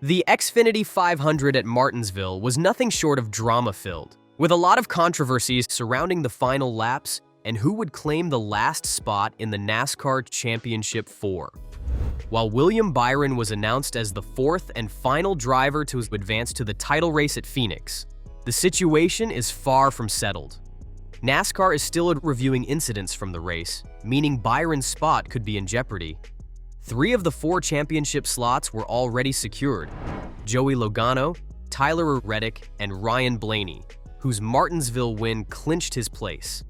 The Xfinity 500 at Martinsville was nothing short of drama-filled, with a lot of controversies surrounding the final laps and who would claim the last spot in the NASCAR Championship 4. While William Byron was announced as the fourth and final driver to advance to the title race at Phoenix, the situation is far from settled. NASCAR is still reviewing incidents from the race, meaning Byron's spot could be in jeopardy. 3 of the 4 championship slots were already secured: Joey Logano, Tyler Reddick, and Ryan Blaney, whose Martinsville win clinched his place.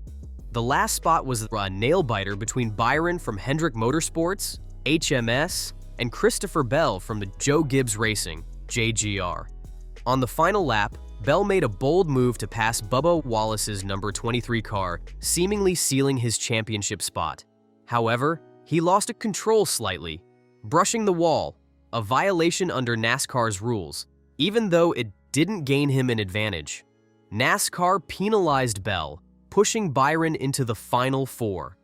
The last spot was a nail-biter between Byron from Hendrick Motorsports, HMS, and Christopher Bell from the Gibbs Racing, JGR. On the final lap, Bell made a bold move to pass Bubba Wallace's number 23 car, seemingly sealing his championship spot. However, he lost control slightly, brushing the wall, a violation under NASCAR's rules, even though it didn't gain him an advantage. NASCAR penalized Bell, pushing Byron into the final 4.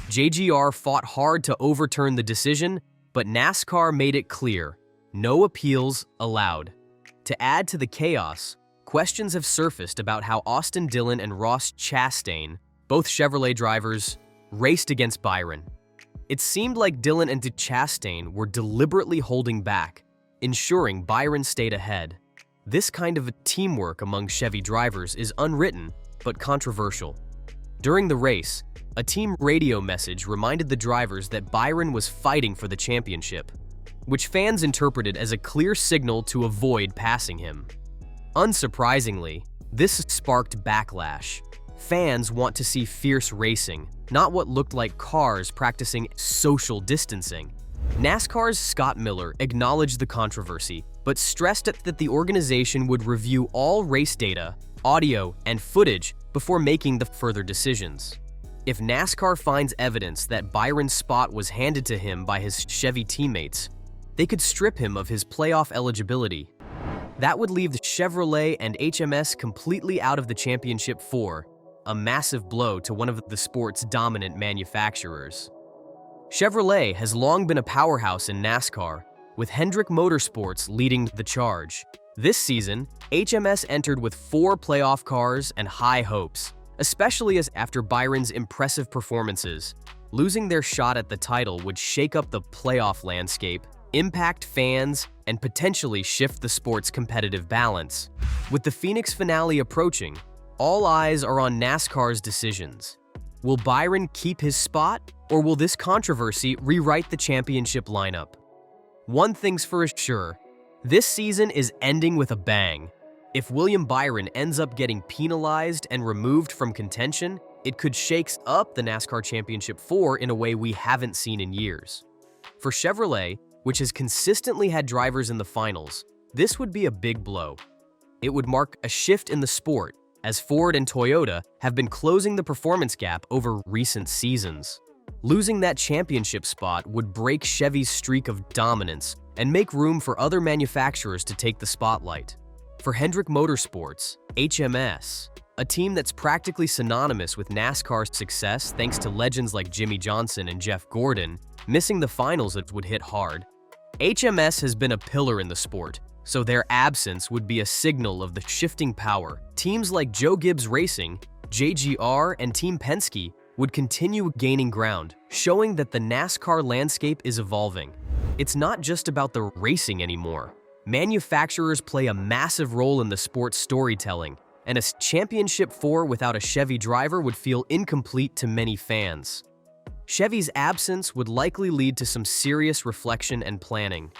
JGR fought hard to overturn the decision, but NASCAR made it clear: no appeals allowed. To add to the chaos, questions have surfaced about how Austin Dillon and Ross Chastain, both Chevrolet drivers, raced against Byron. It seemed like Dillon and Chastain were deliberately holding back, ensuring Byron stayed ahead. This kind of teamwork among Chevy drivers is unwritten, but controversial. During the race, a team radio message reminded the drivers that Byron was fighting for the championship, which fans interpreted as a clear signal to avoid passing him. Unsurprisingly, this sparked backlash. Fans want to see fierce racing, not what looked like cars practicing social distancing. NASCAR's Scott Miller acknowledged the controversy, but stressed that the organization would review all race data, audio, and footage before making the further decisions. If NASCAR finds evidence that Byron's spot was handed to him by his Chevy teammates, they could strip him of his playoff eligibility. That would leave the Chevrolet and HMS completely out of the Championship 4, a massive blow to one of the sport's dominant manufacturers. Chevrolet has long been a powerhouse in NASCAR, with Hendrick Motorsports leading the charge. This season, HMS entered with 4 playoff cars and high hopes, especially after Byron's impressive performances. Losing their shot at the title would shake up the playoff landscape, impact fans, and potentially shift the sport's competitive balance. With the Phoenix finale approaching, all eyes are on NASCAR's decisions. Will Byron keep his spot, or will this controversy rewrite the championship lineup? One thing's for sure, this season is ending with a bang. If William Byron ends up getting penalized and removed from contention, it could shake up the NASCAR Championship 4 in a way we haven't seen in years. For Chevrolet, which has consistently had drivers in the finals, this would be a big blow. It would mark a shift in the sport, as Ford and Toyota have been closing the performance gap over recent seasons. Losing that championship spot would break Chevy's streak of dominance and make room for other manufacturers to take the spotlight. For Hendrick Motorsports, HMS, a team that's practically synonymous with NASCAR's success thanks to legends like Jimmy Johnson and Jeff Gordon, missing the finals would hit hard. HMS has been a pillar in the sport, so their absence would be a signal of the shifting power. Teams like Gibbs Racing, JGR, and Team Penske would continue gaining ground, showing that the NASCAR landscape is evolving. It's not just about the racing anymore. Manufacturers play a massive role in the sport's storytelling, and a Championship 4 without a Chevy driver would feel incomplete to many fans. Chevy's absence would likely lead to some serious reflection and planning.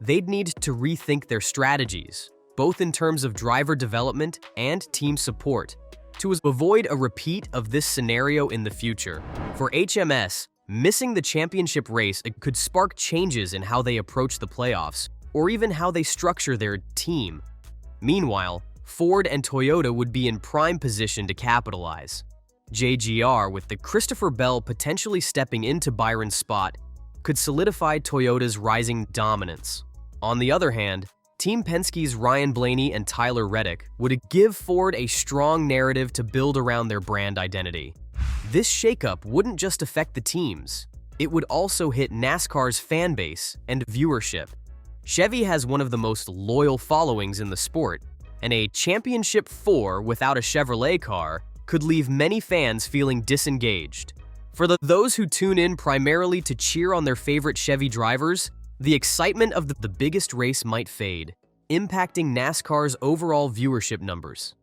They'd need to rethink their strategies, both in terms of driver development and team support, to avoid a repeat of this scenario in the future. For HMS, missing the championship race could spark changes in how they approach the playoffs, or even how they structure their team. Meanwhile, Ford and Toyota would be in prime position to capitalize. JGR, with the Christopher Bell potentially stepping into Byron's spot, could solidify Toyota's rising dominance. On the other hand, Team Penske's Ryan Blaney and Tyler Reddick would give Ford a strong narrative to build around their brand identity. This shakeup wouldn't just affect the teams, it would also hit NASCAR's fan base and viewership. Chevy has one of the most loyal followings in the sport, and a Championship 4 without a Chevrolet car could leave many fans feeling disengaged. For those who tune in primarily to cheer on their favorite Chevy drivers, the excitement of the biggest race might fade, impacting NASCAR's overall viewership numbers.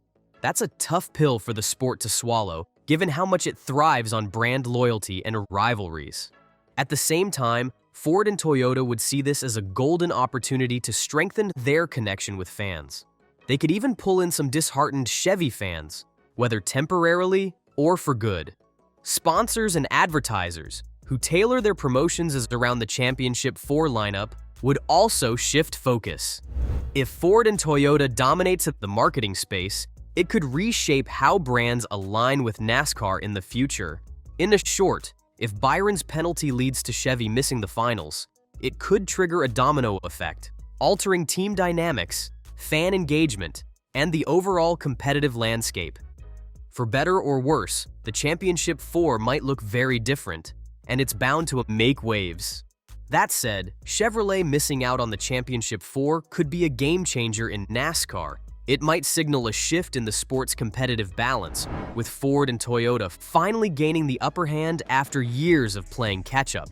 That's a tough pill for the sport to swallow, given how much it thrives on brand loyalty and rivalries. At the same time, Ford and Toyota would see this as a golden opportunity to strengthen their connection with fans. They could even pull in some disheartened Chevy fans, whether temporarily or for good. Sponsors and advertisers who tailor their promotions around the Championship 4 lineup would also shift focus. If Ford and Toyota dominates the marketing space, it could reshape how brands align with NASCAR in the future. In short, if Byron's penalty leads to Chevy missing the finals, it could trigger a domino effect, altering team dynamics, fan engagement, and the overall competitive landscape. For better or worse, the Championship 4 might look very different, and it's bound to make waves. That said, Chevrolet missing out on the Championship 4 could be a game-changer in NASCAR. It might signal a shift in the sport's competitive balance, with Ford and Toyota finally gaining the upper hand after years of playing catch-up.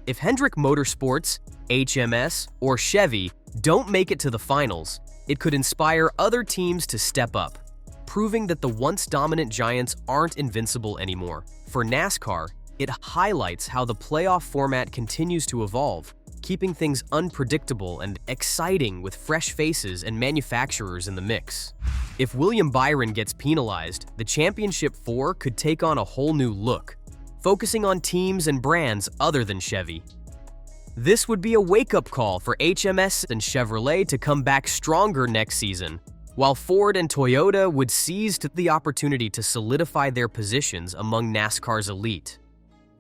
If Hendrick Motorsports, HMS, or Chevy don't make it to the finals, it could inspire other teams to step up, proving that the once dominant giants aren't invincible anymore. For NASCAR, it highlights how the playoff format continues to evolve, keeping things unpredictable and exciting with fresh faces and manufacturers in the mix. If William Byron gets penalized, the Championship 4 could take on a whole new look, focusing on teams and brands other than Chevy. This would be a wake-up call for HMS and Chevrolet to come back stronger next season, while Ford and Toyota would seize the opportunity to solidify their positions among NASCAR's elite.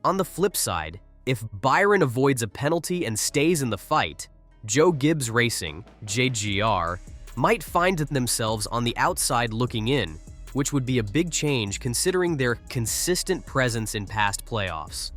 On the flip side, if Byron avoids a penalty and stays in the fight, Gibbs Racing, JGR, might find themselves on the outside looking in, which would be a big change considering their consistent presence in past playoffs.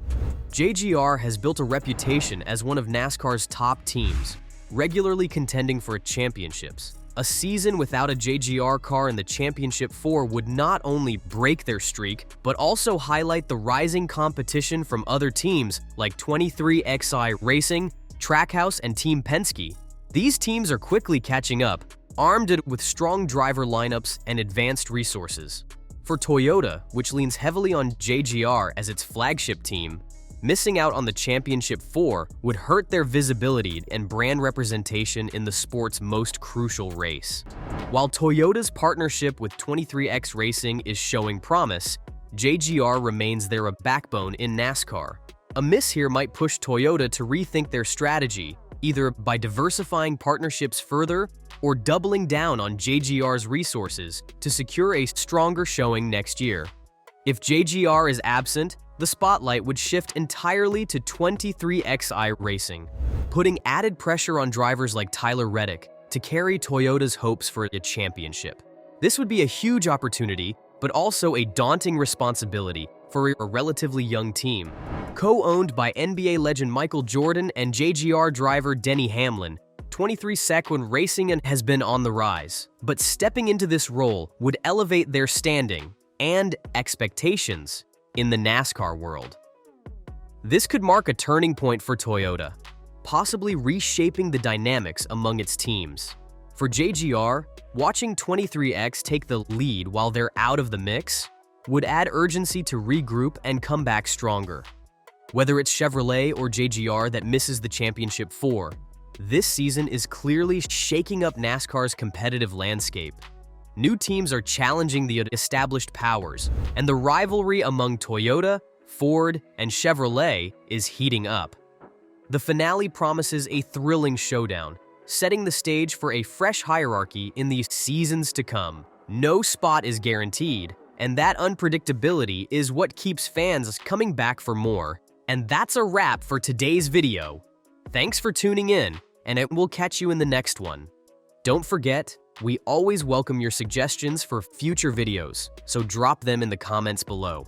JGR has built a reputation as one of NASCAR's top teams, regularly contending for championships. A season without a JGR car in the Championship 4 would not only break their streak, but also highlight the rising competition from other teams like 23XI Racing, Trackhouse, and Team Penske. These teams are quickly catching up, armed with strong driver lineups and advanced resources. For Toyota, which leans heavily on JGR as its flagship team, missing out on the Championship 4 would hurt their visibility and brand representation in the sport's most crucial race. While Toyota's partnership with 23X Racing is showing promise, JGR remains their backbone in NASCAR. A miss here might push Toyota to rethink their strategy, either by diversifying partnerships further or doubling down on JGR's resources to secure a stronger showing next year. If JGR is absent, the spotlight would shift entirely to 23XI Racing, putting added pressure on drivers like Tyler Reddick to carry Toyota's hopes for a championship. This would be a huge opportunity, but also a daunting responsibility for a relatively young team. Co-owned by NBA legend Michael Jordan and JGR driver Denny Hamlin, 23XI Racing has been on the rise, but stepping into this role would elevate their standing and expectations in the NASCAR world. This could mark a turning point for Toyota, possibly reshaping the dynamics among its teams. For JGR, watching 23X take the lead while they're out of the mix would add urgency to regroup and come back stronger. Whether it's Chevrolet or JGR that misses the Championship 4, this season is clearly shaking up NASCAR's competitive landscape. New teams are challenging the established powers, and the rivalry among Toyota, Ford, and Chevrolet is heating up. The finale promises a thrilling showdown, setting the stage for a fresh hierarchy in the seasons to come. No spot is guaranteed, and that unpredictability is what keeps fans coming back for more. And that's a wrap for today's video. Thanks for tuning in, and we'll catch you in the next one. Don't forget, we always welcome your suggestions for future videos, so drop them in the comments below.